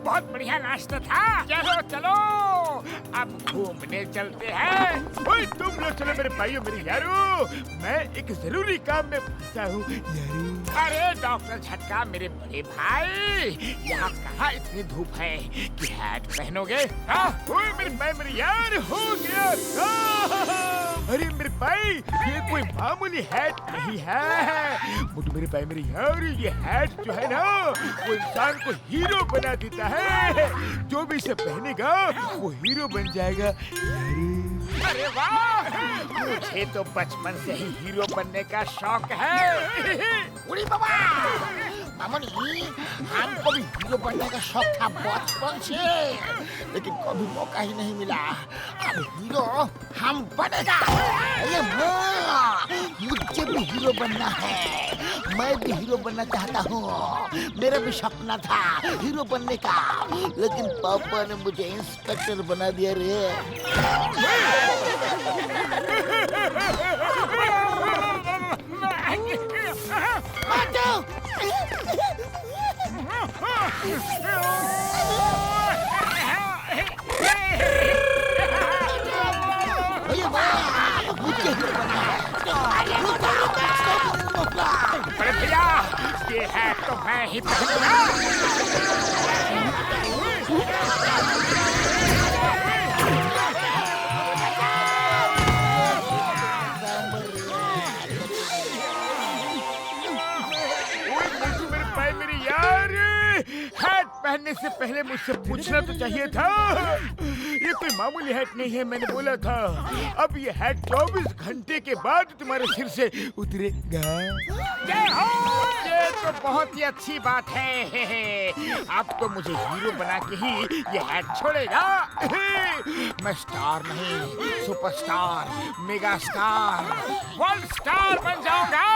बहुत बढ़िया नाश्ता था। चलो चलो अब घूमने चलते हैं। ओए तुम लोग चलो मेरे भाइयों मेरे यारो, मैं एक जरूरी काम में फंसा हूँ यारो। अरे डॉक्टर झटका मेरे बड़े भाई, यहाँ कहाँ इतनी धूप है कि हैट पहनोगे? ओए मेरे भाई मेरे यार, हो गया अरे मेरे भाई ये कोई मामूली हैट नहीं है। मोटू मेरे भाई मेरे यार, ये हैट जो है ना वो इंसान को हीरो बना देता है। जो भी इसे पहनेगा वो हीरो बन जाएगा यार। अरे वाह, मुझे तो बचपन से ही हीरो बनने का शौक है। उड़ी बाबा, मामूली हमको भी हीरो बनने का शौक था बचपन से, लेकिन कभी मौका ही नहीं मिला। अब हीरो हम बनेगा। अरे माँ, मुझे भी हीरो बनना है। मैं भी हीरो बनना चाहता हूँ। मेरा भी सपना था हीरो बनने का, लेकिन पापा ने मुझे इंस्पेक्टर बना दिया रे। अरे भैया, ये है तो मैं ही पहनूंगा। हैट पहनने से पहले मुझसे पूछना तो चाहिए था। ये कोई मामूली हैट नहीं है, मैंने बोला था। अब ये हैट 24 घंटे के बाद तुम्हारे सिर से उतरेगा। जय हो, ये तो बहुत ही अच्छी बात है। अब तो मुझे हीरो बना के ही ये हैट छोड़ेगा। मैं स्टार नहीं, superstar, mega star, world star बन जाऊंगा।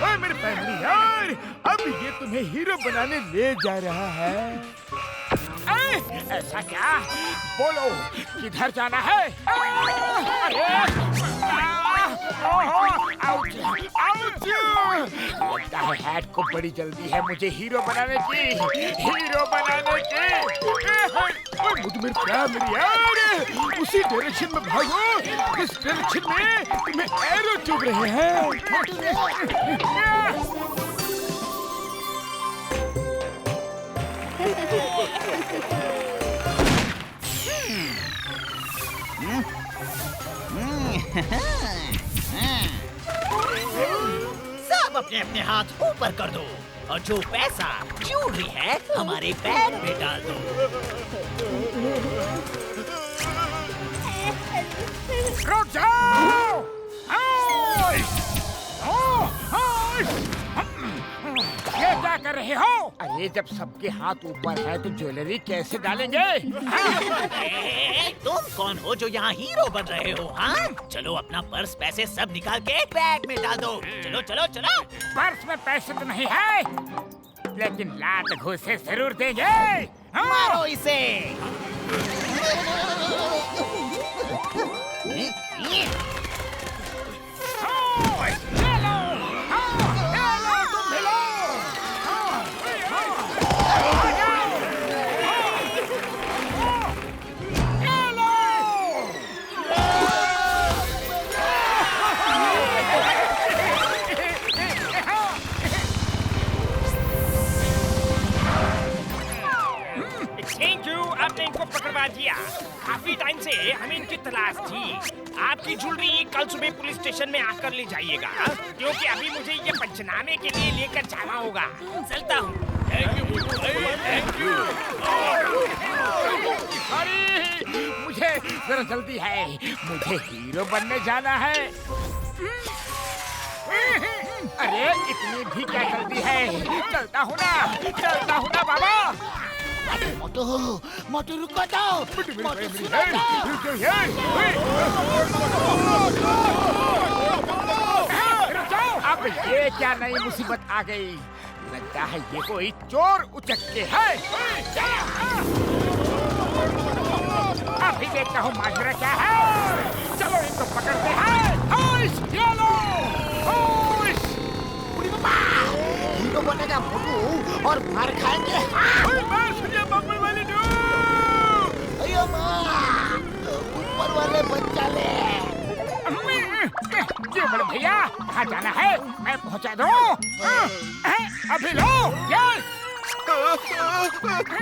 ओए मेरे फैमिली यार, अब ये तुम्हें हीरो बनाने ले जा रहा है। ऐसा क्या? बोलो किधर जाना है? अरे आउच, आउच! लगता है हैट को बड़ी जल्दी है मुझे हीरो बनाने की, हीरो बनाने की। मेरे फैमिली यार, उसी डायरेक्शन में भागो जिस डायरेक्शन में तुम्हें एरो चुभ रहे हैं। सब अपने अपने हाथ ऊपर कर दो और जो पैसा ज्वेलरी है हमारे बैग में डाल दो। रुक जाओ! ये क्या कर रहे हो? अरे जब सबके हाथ ऊपर है तो ज्वेलरी कैसे डालेंगे? तुम कौन हो जो यहाँ हीरो बन रहे हो? हाँ, चलो अपना पर्स पैसे सब निकाल के बैग में डाल दो। चलो चलो चलो। पर्स में पैसे तो नहीं है, लेकिन लात घूसे जरूर देंगे। मारो इसे। आपने इनको पकड़वा दिया। काफी टाइम से हमें इनकी तलाश थी। आपकी ज्वेलरी कल सुबह पुलिस स्टेशन में आकर ले जाइएगा, क्योंकि अभी मुझे ये पंचनामे के लिए लेकर जाना होगा। चलता हूँ। Thank you. अरे मुझे जरा जल्दी है, मुझे हीरो बनने जाना है। अरे इतनी भी क्या जल्दी है? चलता हूँ ना बाबा। मोटू, मोटू रुको जाओ। अब ये क्या नई मुसीबत आ गई? लगता है ये कोई चोर उचक्के है। अभी देखता हूँ माजरा क्या है। चलो इनको पकड़ते हैं। हीरो बनेगा मोटू और मार खाएंगे। पहुंचा दो। अभी लो। यस।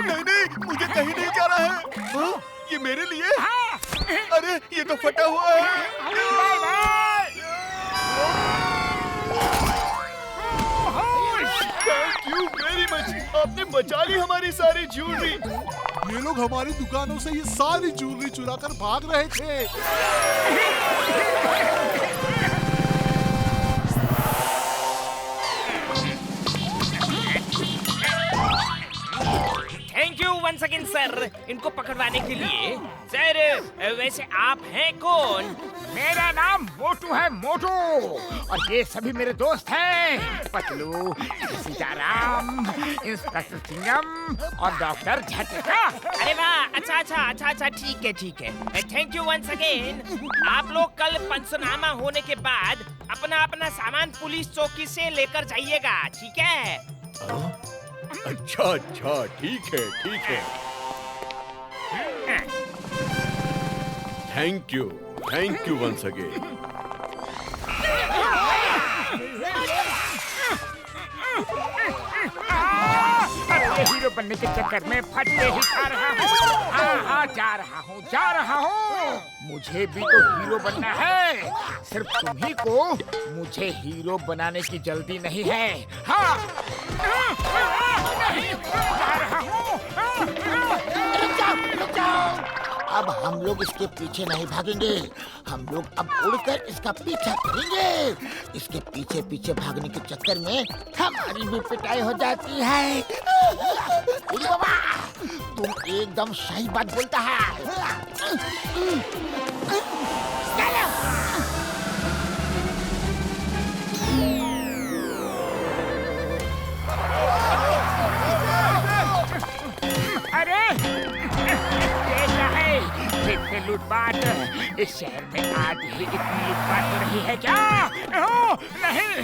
नहीं, मुझे कहीं नहीं जाना है। ये मेरे लिए? अरे ये तो फटा हुआ है। Bye bye. Thank you very much, आपने बचा ली हमारी सारी ज्वेलरी। ये लोग हमारी दुकानों से ये सारी ज्वेलरी चुरा कर भाग रहे थे। Thank you once again sir, इनको पकड़वाने के लिए। सर वैसे आप हैं कौन? मेरा नाम मोटू है, मोटू। और ये सभी मेरे दोस्त हैं, पतलू, सीताराम, इंस्पेक्टर चिंगम और डॉक्टर झटका। अरे वाह, अच्छा, ठीक है। Thank you once again. आप लोग कल पंचनामा होने के बाद अपना सामान पुलिस चौकी से लेकर जाइएगा, ठीक है? अच्छा, ठीक है। Thank you once again. अरे ये हीरो बनने के चक्कर में फटके ही खा रहा हूँ। हाँ, जा रहा हूँ। मुझे भी तो हीरो बनना है। सिर्फ तुम्ही को मुझे हीरो बनाने की जल्दी नहीं है। हाँ, नहीं, जा रहा हूँ। रुक जाओ। अब हम लोग इसके पीछे नहीं भागेंगे, हम लोग अब उड़कर इसका पीछा करेंगे। इसके पीछे पीछे भागने के चक्कर में हमारी भी पिटाई हो जाती है। उड़ी बाबा, तुम एकदम सही बात बोलता है। अरे फिर से लूटपाट। इस शहर में आज भी इतनी लूटपाट हो रही है क्या? ओ, नहीं।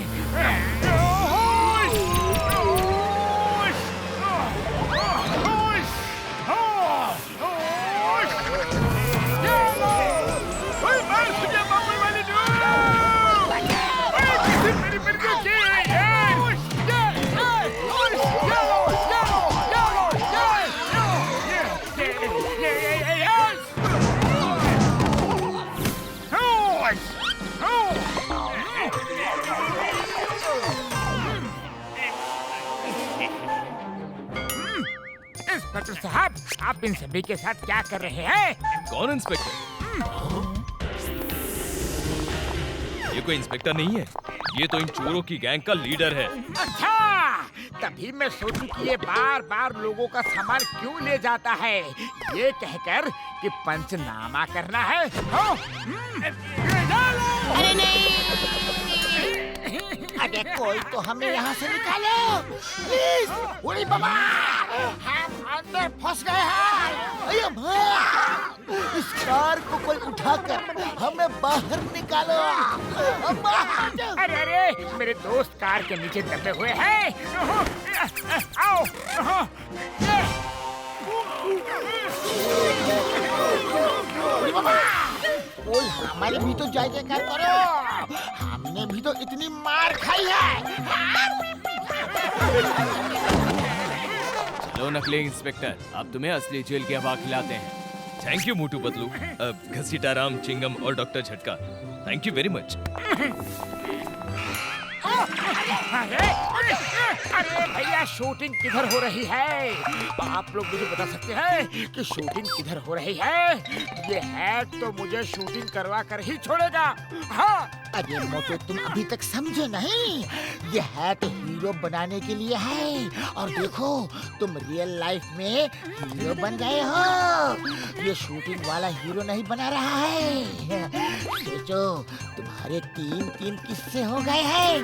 इंस्पेक्टर साहब, आप इन सभी के साथ क्या कर रहे हैं? कौन इंस्पेक्टर? ये कोई इंस्पेक्टर नहीं है, ये तो इन चोरों की गैंग का लीडर है। अच्छा, तभी मैं सोचूं कि ये बार बार लोगों का सामान क्यों ले जाता है, ये कहकर कि पंचनामा करना है। अरे नहीं, अरे कोई तो हमें यहाँ से निकालो प्लीज। उड़ी बाबा, हम अंदर फंस गए हैं। अरे भैया, इस कार को कोई उठाकर हमें बाहर निकालो। अरे मेरे दोस्त कार के नीचे दबे हुए हैं। आओ। उड़ी बाबा, कोई हमारी भी तो जयजयकार करो, हमने भी तो इतनी मार खाई है। चलो नकली इंस्पेक्टर, अब तुम्हें असली जेल की हवा खिलाते हैं। थैंक यू मोटू पतलू, घसीटाराम, चिंगम और डॉक्टर झटका, थैंक यू वेरी मच। अरे भैया, शूटिंग किधर हो रही है? आप लोग मुझे बता सकते हैं कि शूटिंग किधर हो रही है? ये हैट तो मुझे शूटिंग करवा कर ही छोड़ेगा। हाँ। अरे मोटू, तुम अभी तक समझे नहीं, ये हैट हीरो बनाने के लिए है। और देखो, तुम रियल लाइफ में हीरो बन गए हो। ये शूटिंग वाला हीरो नहीं बना रहा है। सोचो, तुम्हारे 3 किस्से हो गए हैं।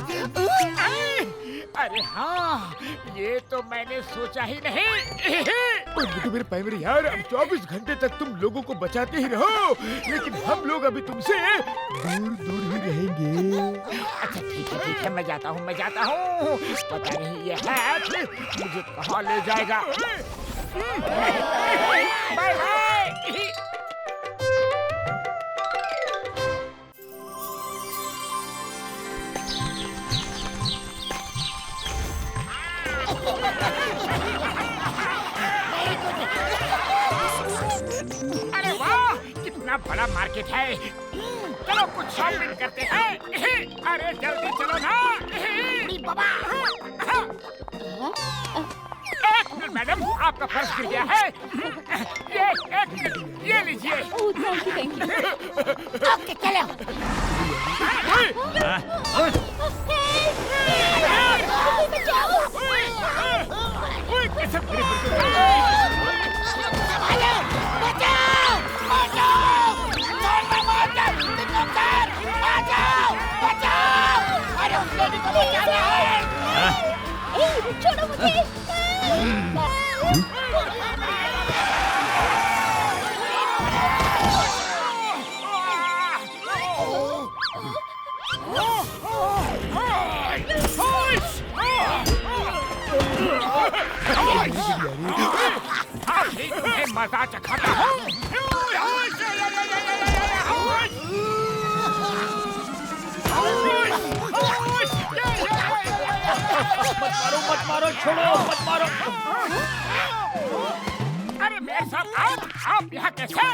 अरे हाँ, ये तो मैंने सोचा ही नहीं। बेटे मेरे प्राइमरी यार, अब 24 घंटे तक तुम लोगों को बचाते ही रहो, लेकिन हम लोग अभी तुमसे दूर ही रहेंगे। अच्छा ठीक है, मैं जाता हूँ। पता नहीं ये हैट मुझे कहाँ ले जाएगा। Bye bye. अरे वाह, कितना बड़ा मार्केट है। चलो कुछ शॉपिंग करते हैं। अरे जल्दी चलो ना। बाबा एक मिनट मैडम, आपका पर्स गिर गया है। ये एक मिनट, ये लीजिए। Thank you. ओके चलो। छोड़ो मुझे। तुम्हें मजा चखाता हूँ। मत मारो, छोड़ो, मत मारो। अरे मेयर साहब, आप यहाँ कैसे?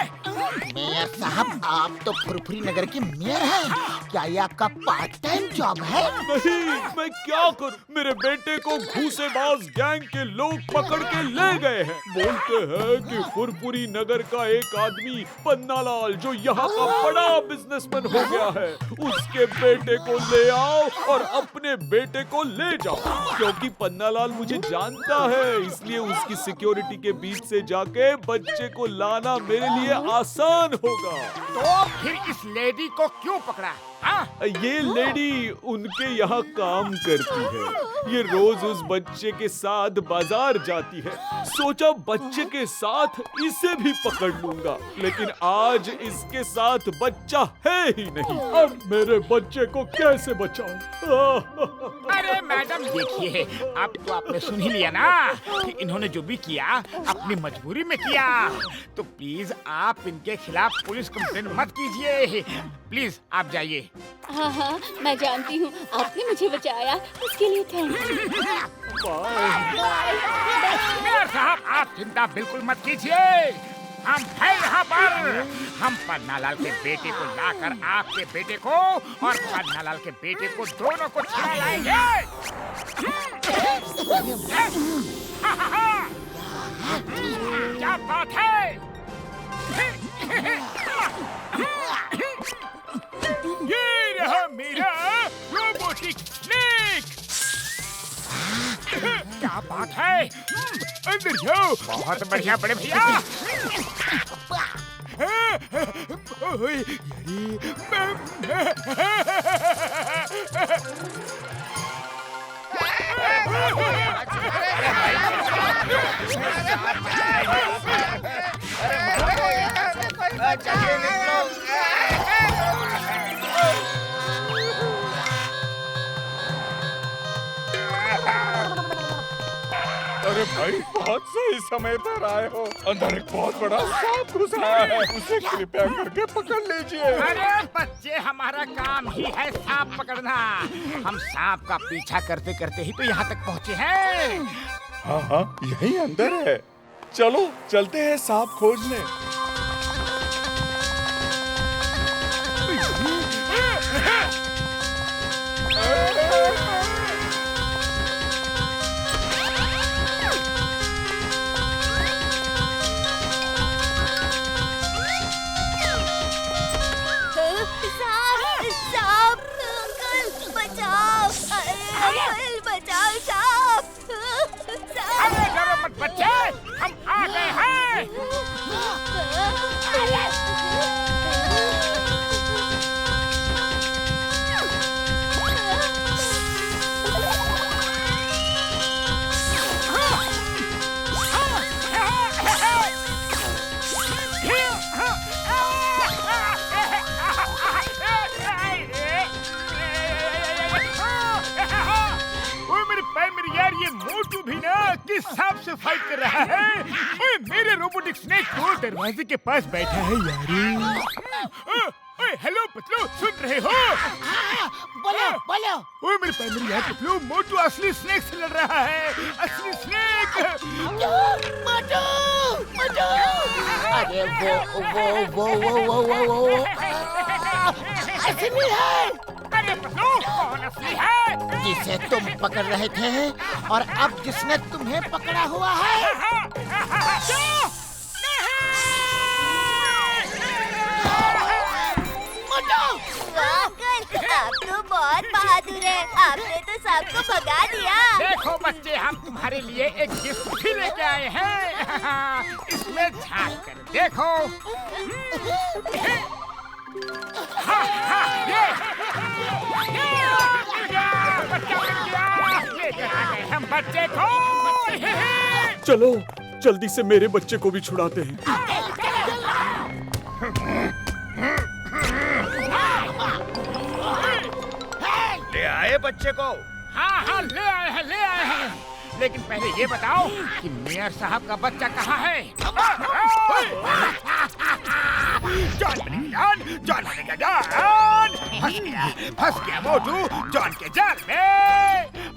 मेयर साहब, आप तो फुरफुरी नगर के मेयर हैं। क्या ये आपका पार्ट टाइम जॉब है? नहीं, मैं क्या करूं? मेरे बेटे को घूसेबाज गैंग के लोग पकड़ के ले गए हैं। बोलते हैं कि फुरफुरी नगर का एक आदमी पन्नालाल, जो यहाँ का बड़ा बिजनेसमैन हो गया है, उसके बेटे को ले आओ और अपने बेटे को ले जाओ। क्योंकि पन्नालाल मुझे जानता है, इसलिए उसकी सिक्योरिटी के बीच से जाके बच्चे को लाना मेरे लिए आसान होगा। तो फिर इस लेडी को क्यों पकड़ा? हाँ? ये लेडी उनके यहाँ काम करती है। ये रोज उस बच्चे के साथ बाजार जाती है। सोचा बच्चे के साथ इसे भी पकड़ लूंगा, लेकिन आज इसके साथ बच्चा है ही नहीं। अब मेरे बच्चे को कैसे बचाऊं? अरे मैडम देखिए, अब तो आपने सुन ही लिया ना कि इन्होंने जो भी किया अपनी मजबूरी में किया। तो प्लीज आप इनके खिलाफ पुलिस कंप्लेंट मत कीजिए। प्लीज आप जाइए। हाँ हाँ, मैं जानती हूँ आपने मुझे बचाया, उसके लिए थैंक यू। मेयर साहब, आप चिंता बिल्कुल मत कीजिए। हम हैं यहाँ पर। हम पन्नालाल के बेटे को लाकर आपके बेटे को और पन्नालाल के बेटे को दोनों को छुड़ा लाएंगे। क्या बात है? ये रहा मेरा रोबोटिक स्नेक। क्या बात है? अंदर जाओ। बहुत बढ़िया बड़े भैया। ओए, अरे भाई, बहुत सही समय पर आए हो। अंदर एक बहुत बड़ा सांप घुस रहा है, उसे कृपया करके पकड़ लीजिए। अरे बच्चे, हमारा काम ही है सांप पकड़ना। हम सांप का पीछा करते करते ही तो यहाँ तक पहुँचे हैं। हाँ हाँ, यही अंदर है। चलो चलते हैं सांप खोजने। सांप, अंकल बचाओ, अंकल बचाओ, सांप। अरे डरो मत बच्चे, हम आ गए हैं। ये मोटू भी ना किस सांप से फाइट कर रहा है। ओए, मेरे रोबोटिक स्नेक को दरवाजे के पास बैठा है यार। ओए, हेलो पतलू, सुन रहे हो? बोलो बोलो। ओए मेरे प्राइमरी यार पतलू, मोटू असली स्नेक से लड़ रहा है। असली स्नेक। मोटू ये वो असली है। अरे पतलू, कौन असली है? जिसे तुम पकड़ रहे थे और अब जिसने तुम्हें पकड़ा हुआ है। अंकल, आप तो बहुत बहादुर हैं। आपने तो सबको भगा दिया। देखो बच्चे, हम तुम्हारे लिए एक गिफ्ट भी लेके आए हैं। इसमें झांक कर देखो। हाँ, हाँ, ये बच्चा मिल गया। लेकर आ गए हम बच्चे को। चलो जल्दी से मेरे बच्चे को भी छुड़ाते हैं। ले आए बच्चे को। हाँ हाँ, ले आए हैं। लेकिन पहले ये बताओ कि मेयर साहब का बच्चा कहाँ है? जॉन बनेगा जॉन। फंस गया मोटू जॉन के जाल में।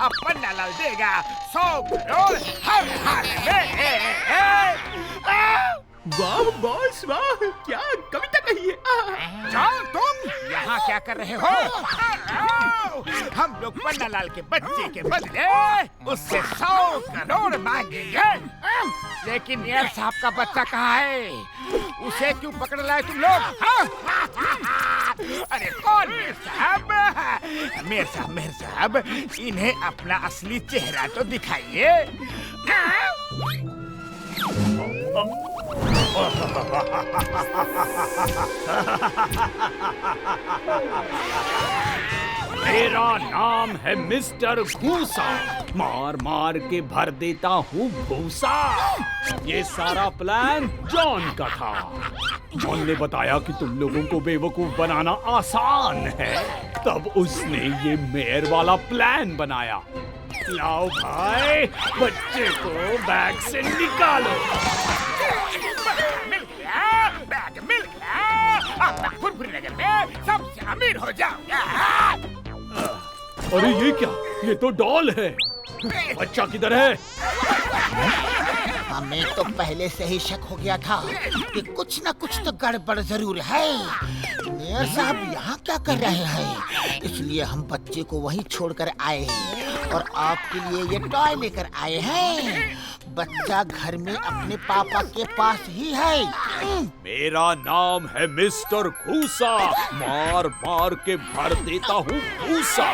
अब पन्ना लाल देगा 100 करोड़ हर हाल में। वाह बॉस वाह, क्या कविता कही है। जॉन, तुम यहाँ क्या कर रहे हो? हम लोग पन्ना लाल के बच्चे के बदले उससे 100 करोड़ मांगेंगे। लेकिन मेयर साहब का बच्चा कहाँ है? उसे क्यों पकड़ लाए तुम लोग? अरे कौन मेयर साहब? मेयर साहब, इन्हें अपना असली चेहरा तो दिखाइए। मेरा नाम है मिस्टर भूसा। मार मार के भर देता हूँ भूसा। ये सारा प्लान जॉन का था। जॉन ने बताया कि तुम लोगों को बेवकूफ बनाना आसान है, तब उसने ये मेयर वाला प्लान बनाया। लाओ भाई, बच्चे को बैग से निकालो। बैग मिल गया। अब मैं फुरफुरी नगर में सबसे अमीर हो जाऊंगा। अरे ये क्या? ये तो डॉल है। बच्चा किधर है? हमें तो पहले से ही शक हो गया था कि कुछ न कुछ तो गड़बड़ जरूर है। मेयर साहब यहाँ क्या कर रहे हैं? इसलिए हम बच्चे को वहीं छोड़कर आए और आपके लिए ये टॉय लेकर आए हैं। बच्चा घर में अपने पापा के पास ही है। मेरा नाम है मिस्टर भूसा। मार मार के भर देता हूँ भूसा।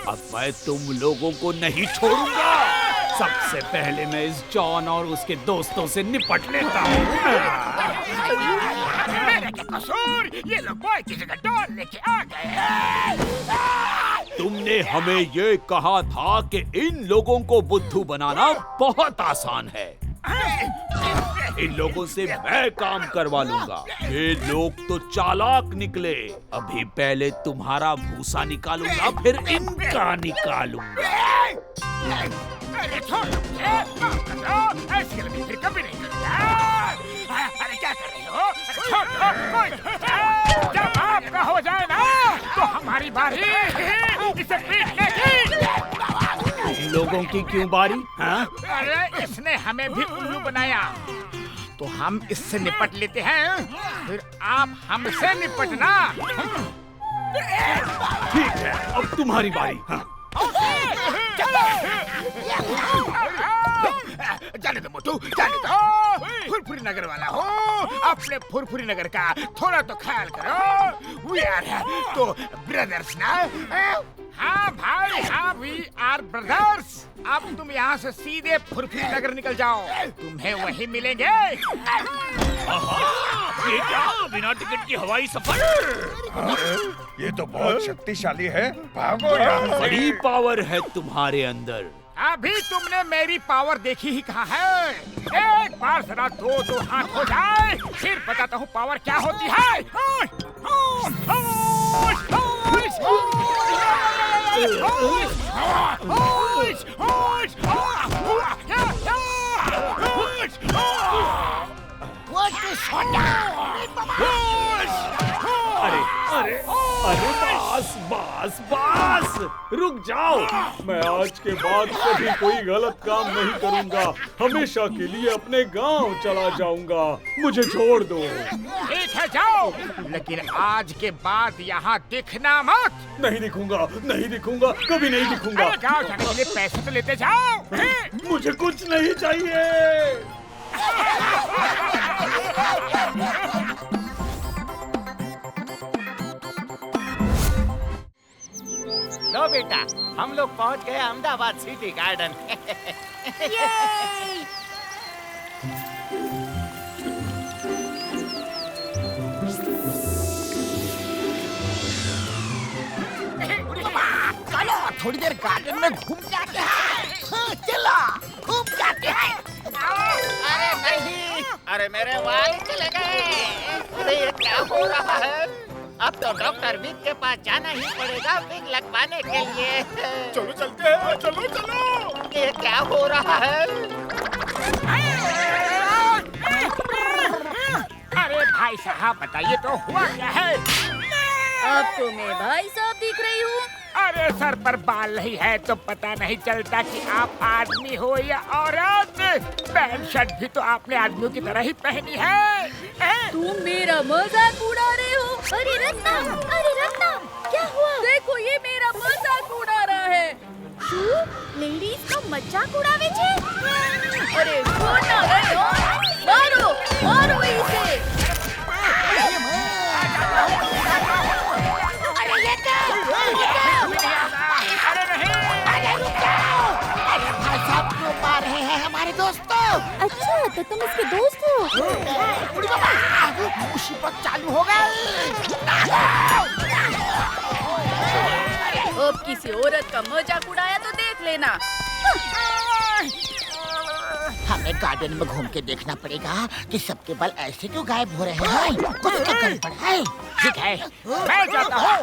अब मैं तुम लोगों को नहीं छोड़ूंगा। सबसे पहले मैं इस जॉन और उसके दोस्तों से निपट लेता हूँ। मेरा क्या कसूर? ये लोग बॉय की जगह डॉल लेके आ गए। तुमने हमें ये कहा था कि इन लोगों को बुद्धू बनाना बहुत आसान है। इन लोगों से मैं काम करवा लूंगा। ये लोग तो चालाक निकले। अभी पहले तुम्हारा भूसा निकालूंगा, फिर इनका निकालूंगा। अरे छोड़ो मुझे, ऐसी गलती फिर कभी नहीं करूंगा। अरे क्या कर रहे हो? अरे छोड़ो, जब आपका हो जाए ना तो हमारी बारी इसे पीटने की। इन लोगों की क्यों बारी? हाँ? अरे इसने हमें भी उल्लू बनाया, तो हम इससे निपट लेते हैं, फिर आप हमसे निपटना। ठीक है, अब तुम्हारी बारी। हाँ? जाने दो मोटू, जाने दो। फुरफुरी नगर वाला हो, अपने फुरफुरी नगर का थोड़ा तो ख्याल करो। We are तो ब्रदर्स ना? हाँ भाई, हाँ, वी आर ब्रदर्स। अब तुम यहाँ से सीधे फुरफुरी नगर निकल जाओ, तुम्हें वही मिलेंगे। ये क्या? बिना टिकट की हवाई सफर? ये तो बहुत शक्तिशाली है। भागो यहाँ से। बड़ी पावर है तुम्हारे अंदर। अभी तुमने मेरी पावर देखी ही कहाँ है? एक बार जरा दो हाथ हो जाए, फिर बताता हूँ पावर क्या होती है। वो तो छोटा। अरे अरे अरे बस रुक जाओ। मैं आज के बाद कभी कोई गलत काम नहीं करूंगा। हमेशा के लिए अपने गांव चला जाऊंगा। मुझे छोड़ दो। ठीक है जाओ, लेकिन आज के बाद यहाँ दिखना मत। नहीं दिखूंगा, नहीं दिखूंगा, कभी नहीं दिखूंगा। अरे गाँव जाने के लिए पैसे तो लेते जाओ। मुझे कुछ नहीं चाहिए। लो बेटा, हम लोग पहुंच गए अहमदाबाद सिटी गार्डन। चलो थोड़ी देर गार्डन में घूम जाते हैं। हाँ, चलो घूम जाते हैं। अरे नहीं, अरे मेरे वाल चले गए। अरे ये क्या हो रहा है? अब तो डॉक्टर विक के पास जाना ही पड़ेगा विग लगवाने के लिए। चलो चलते हैं, चलो चलो। ये क्या हो रहा है? अरे भाई साहब बताइए तो हुआ क्या है? आपको मैं भाई साहब दिख रही हूँ? अरे सर पर बाल नहीं है तो पता नहीं चलता कि आप आदमी हो या औरत। पैंट शर्ट भी तो आपने आदमियों की तरह ही पहनी है। तुम मेरा मजाक उड़ा रहे हो? अरे रत्नम, क्या हुआ? देखो ये मेरा मजाक उड़ा रहा है। लेडीज का मजाक उड़ावे छे? अरे छोड़ना रे, मारो मारो इसे। अरे ये क्या? अरे नहीं, अरे रुक जाओ। अरे भाई साहब क्यों मार रहे हैं हमारे दोस्तों? अच्छा तो तुम इसके दोस्त हो? बुढ़ी बाबा, मुसीबत चालू हो गई। अब किसी औरत का मजाक उड़ाया तो देख लेना। हमें गार्डन में घूम के देखना पड़ेगा कि सबके बाल ऐसे क्यों गायब हो रहे हैं। कुछ तो गड़बड़ है। ठीक है मैं जाता हूँ।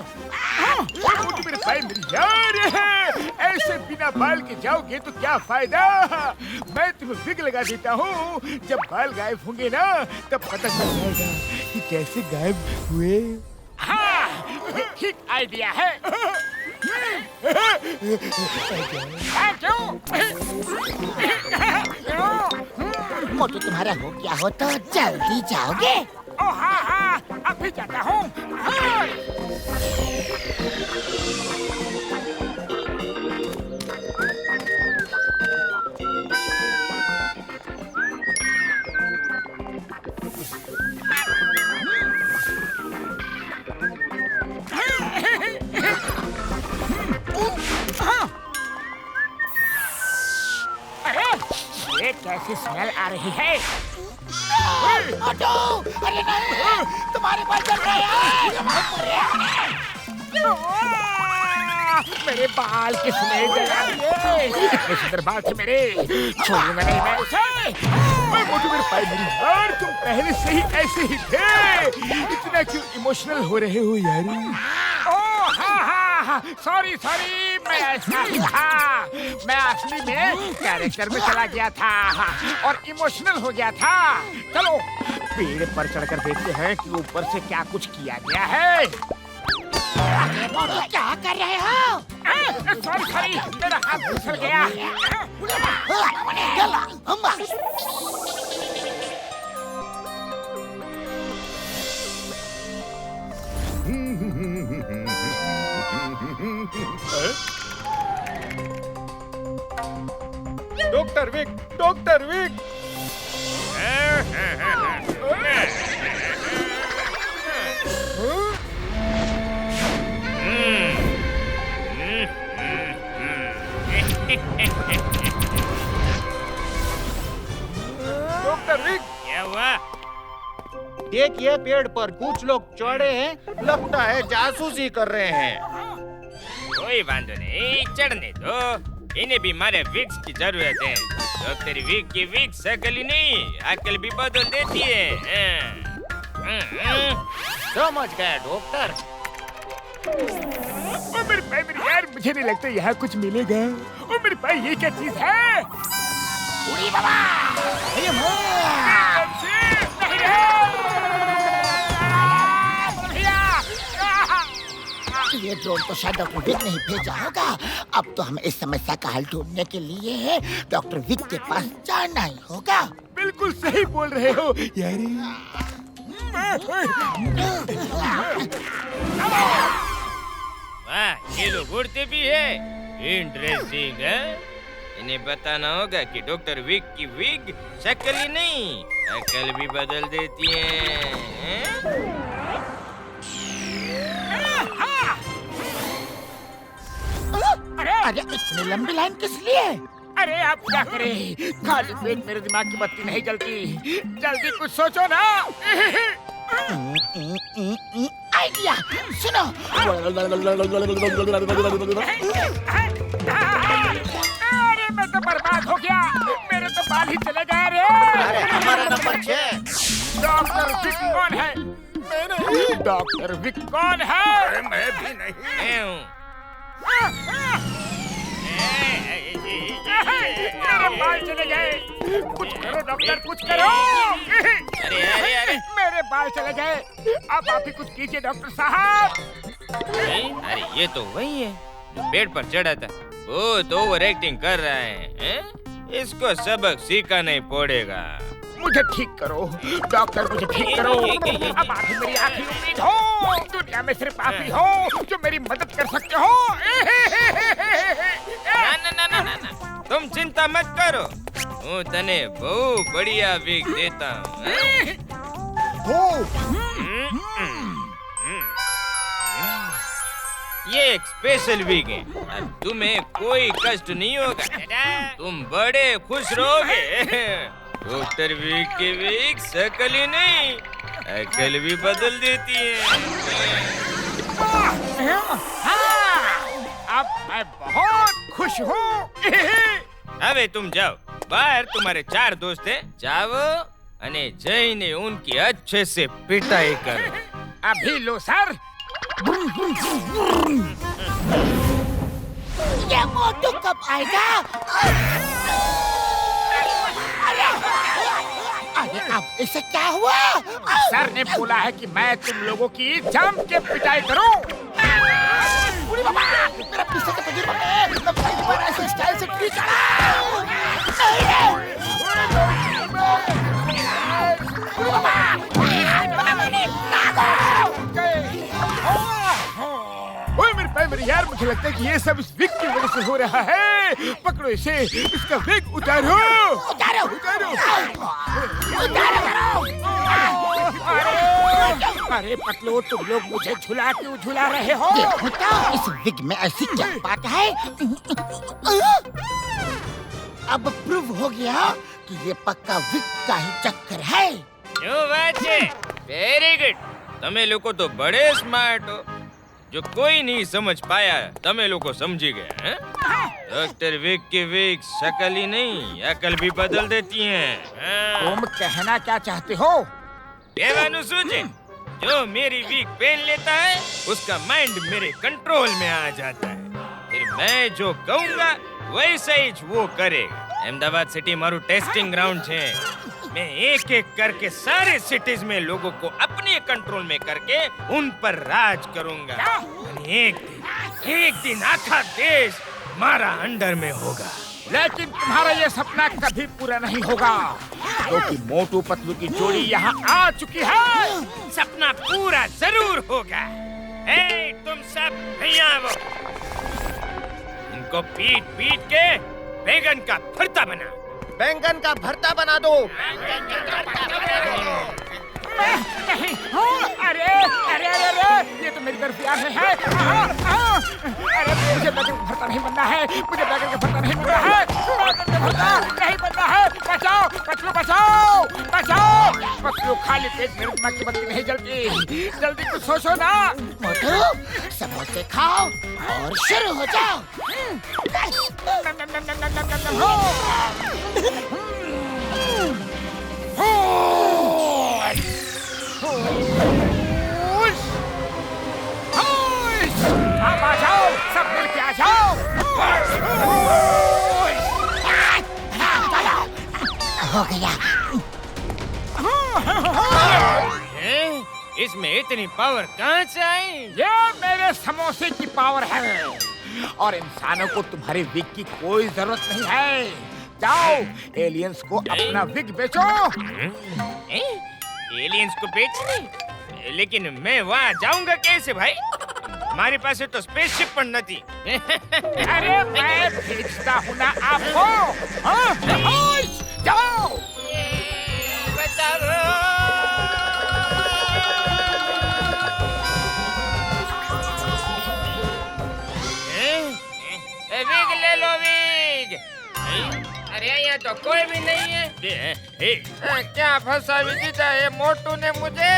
मेरे भाई मेरी यार है। ऐसे बिना बाल के जाओगे तो क्या फायदा। मैं तुम्हें विग लगा देता हूँ। जब बाल गायब होंगे ना तब पता चल जाएगा कि कैसे गायब हुए। हाँ ठीक आइडिया है। मोटू तुम्हारा हो क्या हो तो जल्दी जाओगे। ओ हाँ अभी जाता हूँ। अरे ये कैसी स्मेल आ रही है? मोटू, अरे नहीं, तुम्हारे बाल जल रहे हैं। मेरे बाल किसने जला दिए? इतने सुंदर बाल थे मेरे। छोड़ूंगा नहीं मैं उसे। मोटू मेरे भाई मेरी यार, तुम पहले से ही ऐसे ही थे। इतना क्यों इमोशनल हो रहे हो यार? ओह हाँ सॉरी मैं ऐसा ही था। मैं असली में कैरेक्टर में चला गया था और इमोशनल हो गया था। चलो पेड़ पर चढ़कर देखते हैं कि ऊपर से क्या कुछ किया गया है। मोटू क्या कर रहे हो? सॉरी मेरा हाथ फिसल गया। Doctor Wick. डॉक्टर विक, क्या हुआ? देखिए पेड़ पर कुछ लोग चढ़े हैं, लगता है जासूसी कर रहे हैं। कोई वांदो नहीं, चढ़ने दो। इन्हें भी हमारे विक्स की जरूरत है। डॉक्टर विक की विक्स अकल नहीं, अकल भी बदल देती है। समझ गए डॉक्टर। ओ मेरे भाई मेरे यार, मुझे नहीं लगता यहाँ कुछ मिलेगा। ओ मेरे भाई ये क्या चीज है? बुढ़ी बाबा, नहीं रे! भैया! ड्रोन तो शायद डॉक्टर विक ने ही भेजा होगा। अब तो हमें इस समस्या का हल ढूंढने के लिए डॉक्टर विक के पास जाना ही होगा। बिल्कुल सही बोल रहे हो यारी। वाह, ये लोग उड़ते भी है। इंटरेस्टिंग है। इन्हें बताना होगा कि डॉक्टर विक की विग शक्ल ही नहीं, अकल भी बदल देती है। अरे इतनी लंबी लाइन किस लिए? अरे आप क्या करें, खाली पेट मेरे दिमाग की बत्ती नहीं जलती। जल्दी कुछ सोचो ना। आइडिया सुनो। अरे मैं तो बर्बाद हो गया, मेरे तो बाल ही चले गए रे। अरे हमारा नंबर 6। डॉक्टर विक कौन है? डॉक्टर विक कौन है? अरे मैं भी नहीं। मैं हूँ। मेरे बाल चले गए। कुछ करो डॉक्टर, कुछ करो। अरे अरे अरे मेरे बाल चले गए। अब आप ही कुछ कीजिए डॉक्टर साहब। अरे ये तो वही है जो पेड़ पर चढ़ा था। वो तो ओवर एक्टिंग कर रहा है? इसको सबक सीखना ही पड़ेगा। मुझे ठीक करो डॉक्टर, मुझे ठीक करो। अब आप ही मेरी आखिरी उम्मीद हो। दुनिया में सिर्फ आप ही हो जो मेरी मदद कर सकते हो। ना ना ना ना ना, तुम चिंता मत करो। હું તને બહુ બઢિયા વીક દેતા હું। ये एक स्पेशल वीक है और तुम्हें कोई कष्ट नहीं होगा। तुम बड़े खुश रहोगे। डॉक्टर वीक की वीक शकल ही नहीं, अकल भी बदल देती है। अब मैं बहुत खुश हूँ। હવે तुम जाओ, बाहर तुम्हारे 4 दोस्त हैं, जाओ અને જઈને उनकी अच्छे से पिटाई करो। अभी लो सर। ये मोटू कब आएगा? अरे अब इसे क्या हुआ? सर ने बोला है कि मैं तुम लोगों की जम के पिटाई करूं। बुरी बाबा, मेरा पीछे का तजुर्बा में मैं फाइट पर ऐसे स्टाइल से ठीक मेरे यार, मुझे लगता है कि ये सब इस विग की वजह से हो रहा है। पकड़ो इसे, इसका विग उतारो। उतारो उतारो। अरे पतलो, तुम लोग मुझे झुला क्यों झुला रहे हो? देखो तो इस विग में ऐसी क्या बात है? अब प्रूव हो गया कि ये पक्का विग का ही चक्कर है। जो बात है, वेरी गुड। તમે લોકો તો બડે સ્માર્ટ हो। जो कोई नहीं समझ पाया તમે લોકો समझी गए हैं? डॉक्टर विक की विक शक्ल ही नहीं, अकल भी बदल देती हैं। तुम कहना क्या चाहते हो? कहવાનું શું છે? जो मेरी वीक पहन लेता है उसका माइंड मेरे कंट्रोल में आ जाता है। फिर मैं जो कहूँगा वैसे ही वो करेगा। अहमदाबाद सिटी मारू टेस्टिंग ग्राउंड है। मैं एक एक करके सारे सिटीज में लोगों को अपने कंट्रोल में करके उन पर राज करूंगा। एक दिन आखा देश मारा अंडर में होगा। लेकिन तुम्हारा ये सपना कभी पूरा नहीं होगा, क्योंकि मोटू पतलू की जोड़ी यहाँ आ चुकी है। सपना पूरा जरूर होगा। तुम सब भैया वो इनको पीट पीट के बैंगन का भरता बना। बैंगन का भरता बना दो। नहीं, अरे अरे अरे अरे, ये तो मेरी तरफ आ रहे हैं। अरे मुझे बैगन का भरता नहीं बनना है, मुझे बैगन का भरता नहीं बनना है, बैगन का भरता नहीं बनना है। बचाओ पतलू, बचाओ बचाओ। पतलू, खाली पेट मेरे दिमाग की बत्ती नहीं जलती। जल्दी कुछ सोचो ना। मोटू, समोसे खाओ और शुरू हो जाओ। आप आ जाओ, सब मिल के आ जाओ। हो गया। इसमें इतनी पावर कहाँ से आई? ये मेरे समोसे की पावर है और इंसानों को तुम्हारे विग की कोई जरूरत नहीं है। जाओ एलियंस को अपना विग बेचो। एलियंस को बेचने? लेकिन मैं वहाँ जाऊंगा कैसे भाई? हमारे पास तो स्पेसशिप पर न थी। अरे मैं भेजता हूँ ना आपको। हाँ? जाओ। विग ले लो विग। अरे यहाँ तो कोई भी नहीं है। क्या फंसा विजिता है मोटू ने मुझे।